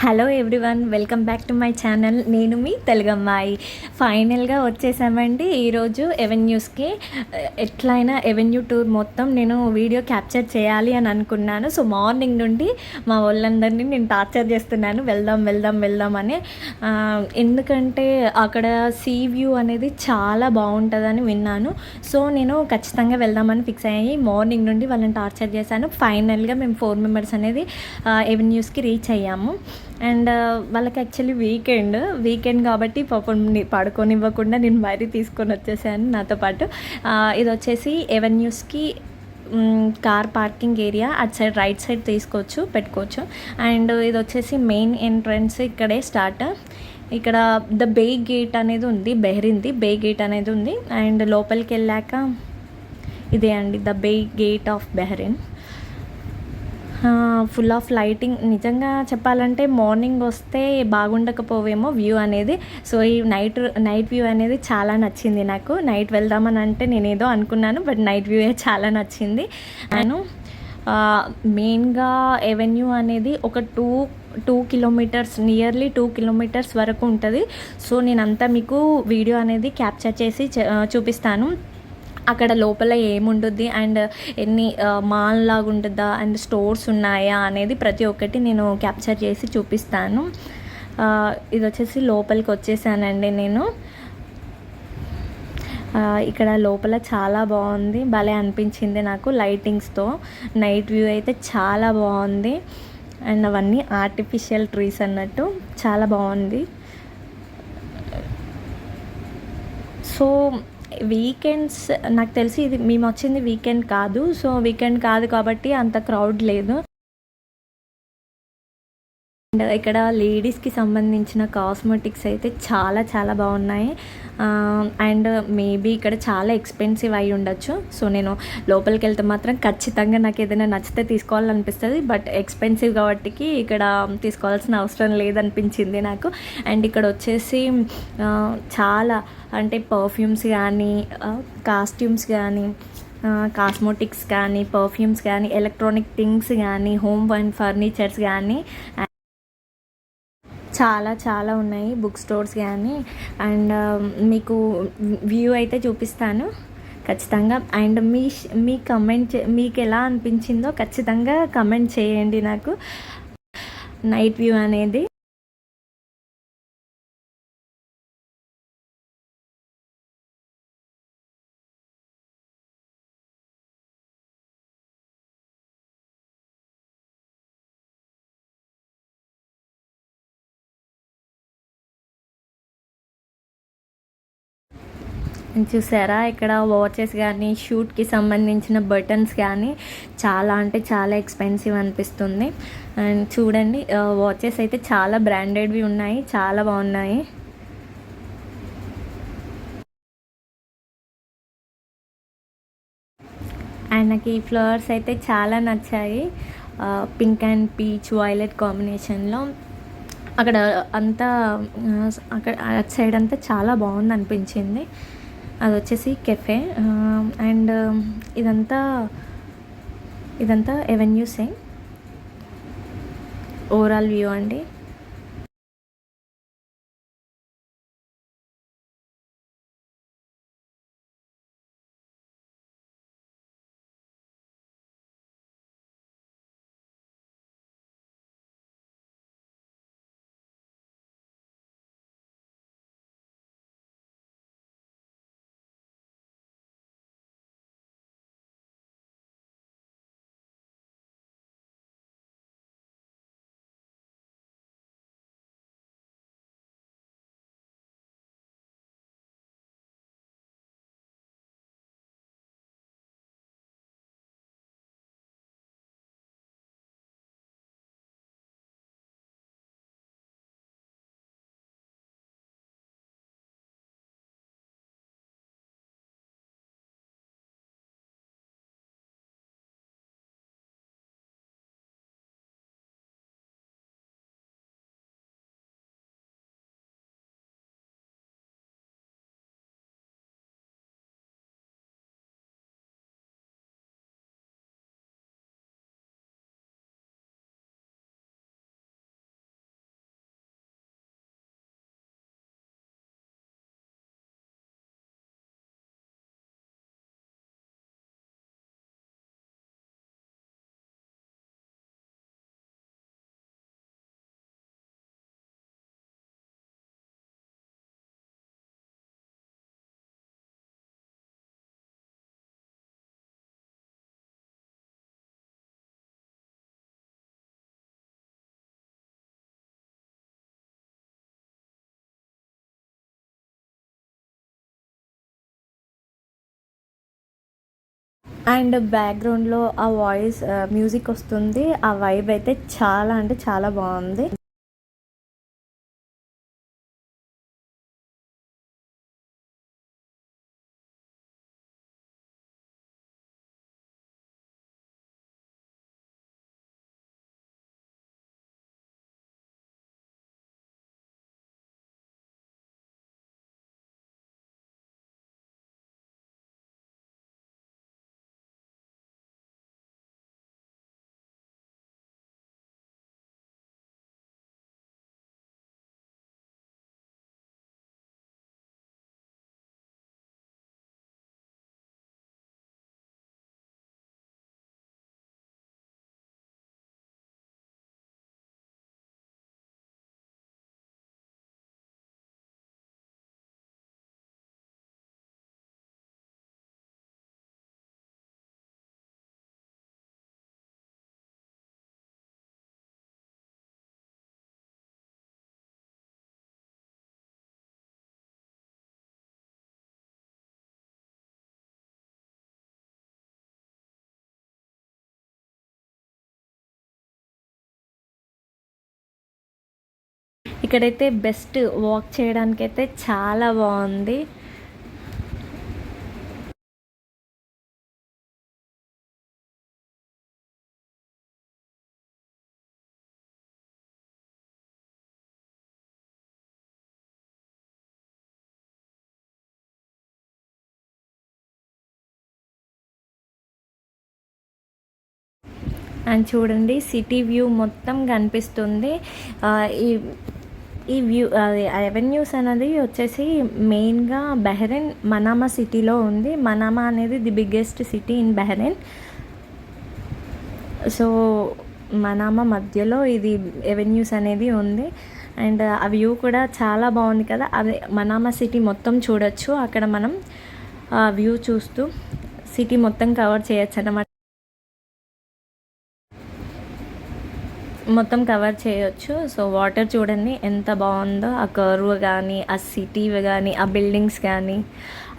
Hello everyone, welcome back to my channel. నేను మీ తెలుగమ్మాయి. ఫైనల్గా వచ్చేసామండి ఈరోజు ఎవెన్యూస్కి. ఎట్లయినా ఎవెన్యూ టూర్ మొత్తం నేను వీడియో క్యాప్చర్ చేయాలి అని అనుకున్నాను. సో మార్నింగ్ నుండి మా వాళ్ళందరినీ నేను టార్చర్ చేస్తున్నాను, వెళ్దాం వెళ్దాం వెళ్దాం అని. ఎందుకంటే అక్కడ సీ వ్యూ అనేది చాలా బాగుంటుందని విన్నాను. సో నేను ఖచ్చితంగా వెళ్దామని ఫిక్స్ అయ్యి మార్నింగ్ నుండి వాళ్ళని టార్చర్ చేశాను. ఫైనల్గా మేము 4 మెంబర్స్ అనేది ఎవెన్యూస్కి రీచ్ అయ్యాము. అండ్ వాళ్ళకి యాక్చువల్లీ వీకెండ్ కాబట్టి పాపం పడుకోనివ్వకుండా నేను మరీ తీసుకొని వచ్చేసాను నాతో పాటు. ఇది వచ్చేసి ఎవెన్యూస్కి కార్ పార్కింగ్ ఏరియా. అటు సైడ్ రైట్ సైడ్ పెట్టుకోవచ్చు. అండ్ ఇది వచ్చేసి మెయిన్ ఎంట్రన్స్ ఇక్కడే స్టార్ట్. ఇక్కడ ద బే గేట్ అనేది ఉంది, బెహ్రిన్ది బే గేట్ అనేది ఉంది. అండ్ లోపలికి వెళ్ళాక ఇదే అండి the bay gate of Bahrain. Full of lighting. నిజంగా చెప్పాలంటే మార్నింగ్ వస్తే బాగుండకపోవేమో వ్యూ అనేది. సో ఈ నైట్ వ్యూ అనేది చాలా నచ్చింది నాకు. నైట్ వెళ్దామని అంటే నేనేదో అనుకున్నాను, బట్ నైట్ వ్యూ చాలా నచ్చింది. నేను మెయిన్గా ఎవెన్యూ అనేది ఒక టూ కిలోమీటర్స్, నియర్లీ 2 కిలోమీటర్స్ వరకు ఉంటుంది. సో నేనంతా మీకు వీడియో అనేది క్యాప్చర్ చేసి చూపిస్తాను. అక్కడ లోపల ఏముంటుంది అండ్ ఎన్ని మాల్ లాగా ఉంటుందా అండ్ స్టోర్స్ ఉన్నాయా అనేది ప్రతి ఒక్కటి నేను క్యాప్చర్ చేసి చూపిస్తాను. ఇది వచ్చేసి లోపలికి వచ్చేసానండి నేను. ఇక్కడ లోపల చాలా బాగుంది, భలే అనిపించింది నాకు లైటింగ్స్తో. నైట్ వ్యూ అయితే చాలా బాగుంది. అండ్ అవన్నీ ఆర్టిఫిషియల్ ట్రీస్ అన్నట్టు చాలా బాగుంది. సో వీకెండ్స్ నాకు తెలిసి ఇది మేము వచ్చింది వీకెండ్ కాదు. సో వీకెండ్ కాదు కాబట్టి అంత క్రౌడ్ లేదు. అండ్ ఇక్కడ లేడీస్కి సంబంధించిన కాస్మెటిక్స్ అయితే చాలా చాలా బాగున్నాయి. అండ్ మేబీ ఇక్కడ చాలా ఎక్స్పెన్సివ్ అయి ఉండొచ్చు. సో నేను లోపలికి వెళ్తే మాత్రం ఖచ్చితంగా నాకు ఏదైనా నచ్చితే తీసుకోవాలనిపిస్తుంది, బట్ ఎక్స్పెన్సివ్ కాబట్టికి ఇక్కడ తీసుకోవాల్సిన అవసరం లేదనిపించింది నాకు. అండ్ ఇక్కడ వచ్చేసి చాలా అంటే పర్ఫ్యూమ్స్ కానీ, కాస్ట్యూమ్స్ కానీ, కాస్మెటిక్స్ కానీ, పర్ఫ్యూమ్స్ కానీ, ఎలక్ట్రానిక్ థింగ్స్ కానీ, హోమ్ అండ్ ఫర్నిచర్స్ కానీ చాలా చాలా ఉన్నాయి. బుక్ స్టోర్స్ కానీ. అండ్ మీకు వ్యూ అయితే చూపిస్తాను ఖచ్చితంగా. అండ్ మీ కమెంట్ మీకు ఎలా అనిపించిందో ఖచ్చితంగా కమెంట్ చేయండి నాకు నైట్ వ్యూ అనేది. చూసారా ఇక్కడ వాచెస్ కానీ, షూట్కి సంబంధించిన బటన్స్ కానీ చాలా అంటే చాలా ఎక్స్పెన్సివ్ అనిపిస్తుంది. అండ్ చూడండి వాచెస్ అయితే చాలా బ్రాండెడ్వి ఉన్నాయి, చాలా బాగున్నాయి. అండ్ నాకు ఈ ఫ్లవర్స్ అయితే చాలా నచ్చాయి. పింక్ అండ్ పీచ్ వైలెట్ కాంబినేషన్లో. అక్కడ అంతా అక్కడ అటు సైడ్ అంతా చాలా బాగుంది అనిపించింది. అది వచ్చేసి కెఫే. అండ్ ఇదంతా ఎవెన్యూసే. ఓవరాల్ వ్యూ అండి. అండ్ బ్యాక్గ్రౌండ్లో ఆ వాయిస్ మ్యూజిక్ వస్తుంది. ఆ వైబ్ అయితే చాలా అంటే చాలా బాగుంది. ఇక్కడైతే బెస్ట్ వాక్ చేయడానికైతే చాలా బాగుంది. అండ్ చూడండి సిటీ వ్యూ మొత్తం కనిపిస్తుంది. ఆ, ఈ ఈ వ్యూ అది అవెన్యూస్ అనేది వచ్చేసి మెయిన్గా బహ్రెయిన్ మనామా సిటీలో ఉంది. మనామా అనేది the biggest city in Bahrain. So Manama మధ్యలో ఇది ఎవెన్యూస్ అనేది ఉంది. అండ్ ఆ వ్యూ కూడా చాలా బాగుంది కదా. అదే మనామా సిటీ మొత్తం చూడొచ్చు అక్కడ మనం ఆ వ్యూ చూస్తూ సిటీ మొత్తం కవర్ చేయొచ్చు అన్నమాట. మొత్తం కవర్ చేయొచ్చు. సో వాటర్ చూడండి ఎంత బాగుందో. ఆ కర్వ్ కానీ, ఆ సిటీ కానీ, ఆ బిల్డింగ్స్ కానీ,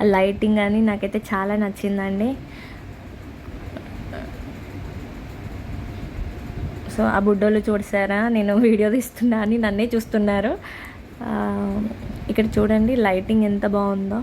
ఆ లైటింగ్ కానీ నాకైతే చాలా నచ్చిందండి. సో ఆ బుడ్డోళ్ళు చూసారా, నేను వీడియో తీస్తున్నా అని నన్నే చూస్తున్నారు. ఇక్కడ చూడండి లైటింగ్ ఎంత బాగుందో.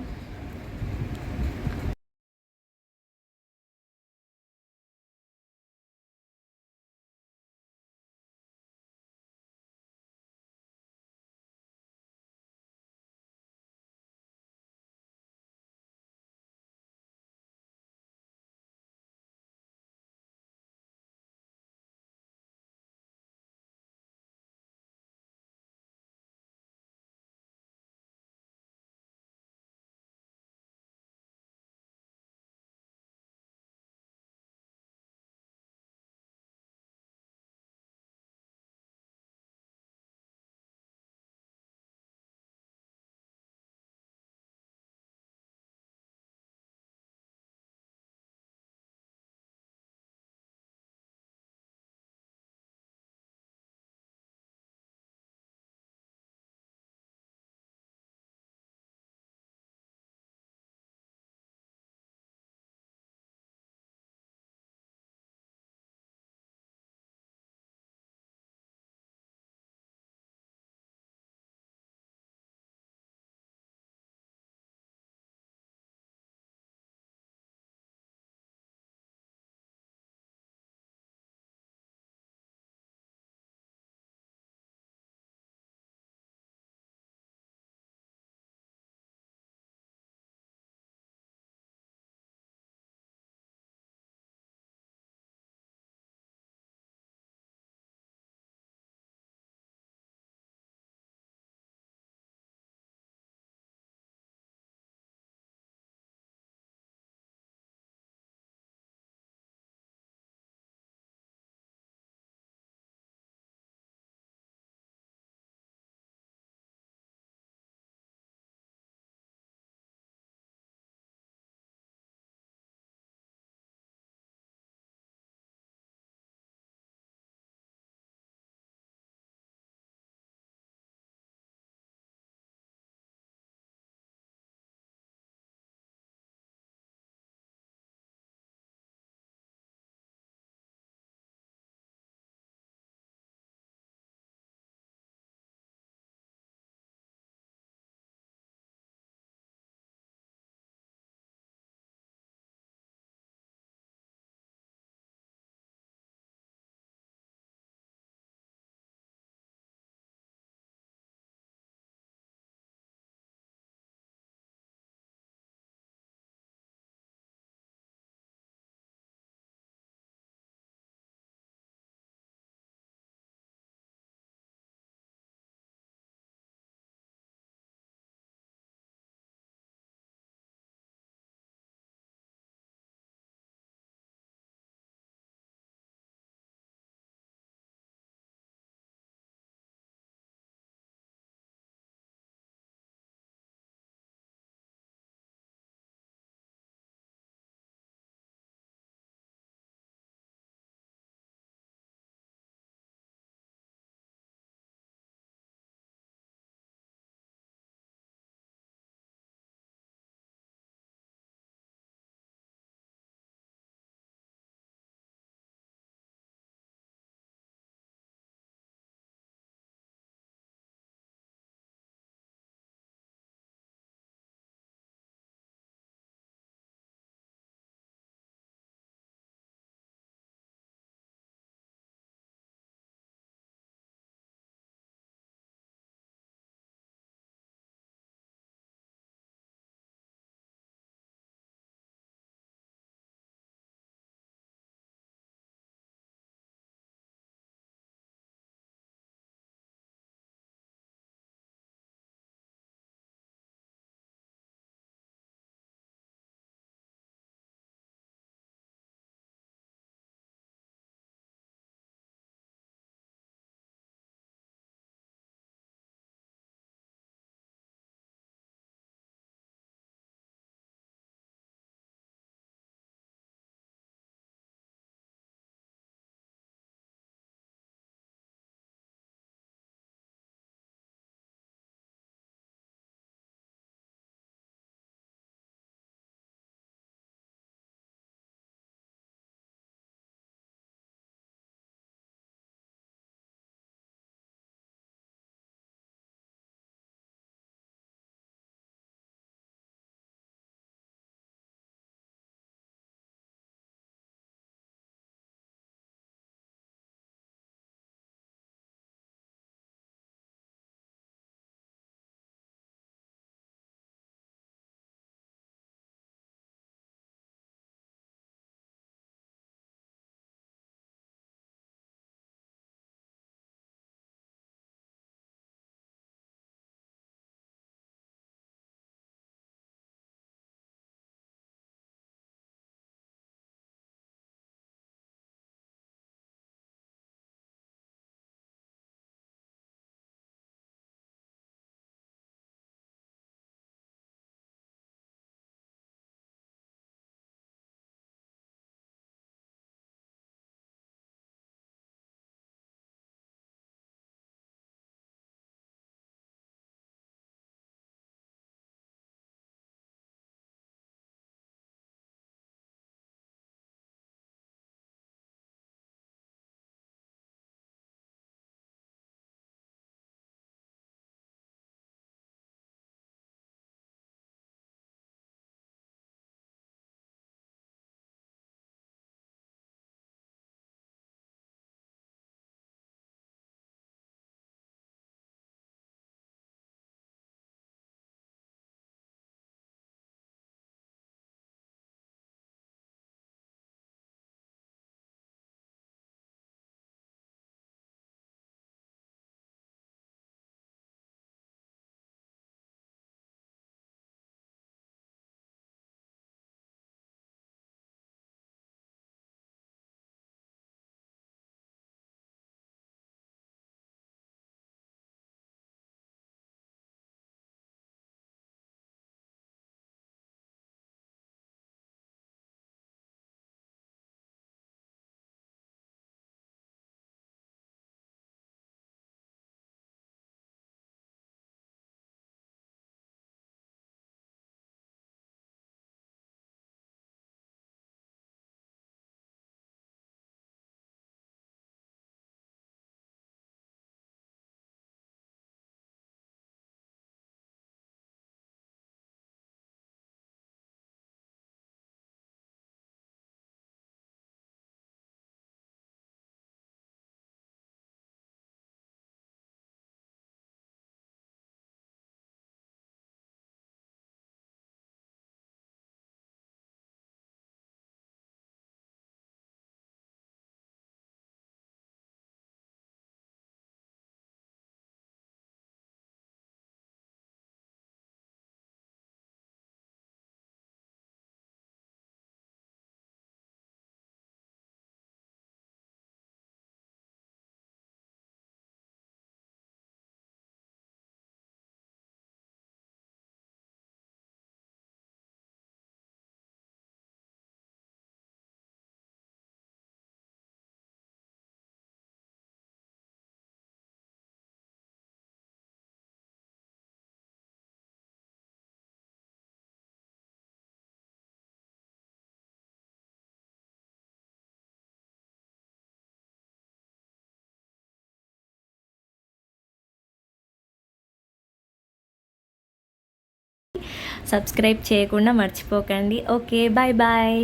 సబ్స్క్రైబ్ చేయకుండా మర్చిపోకండి. Okay, bye bye.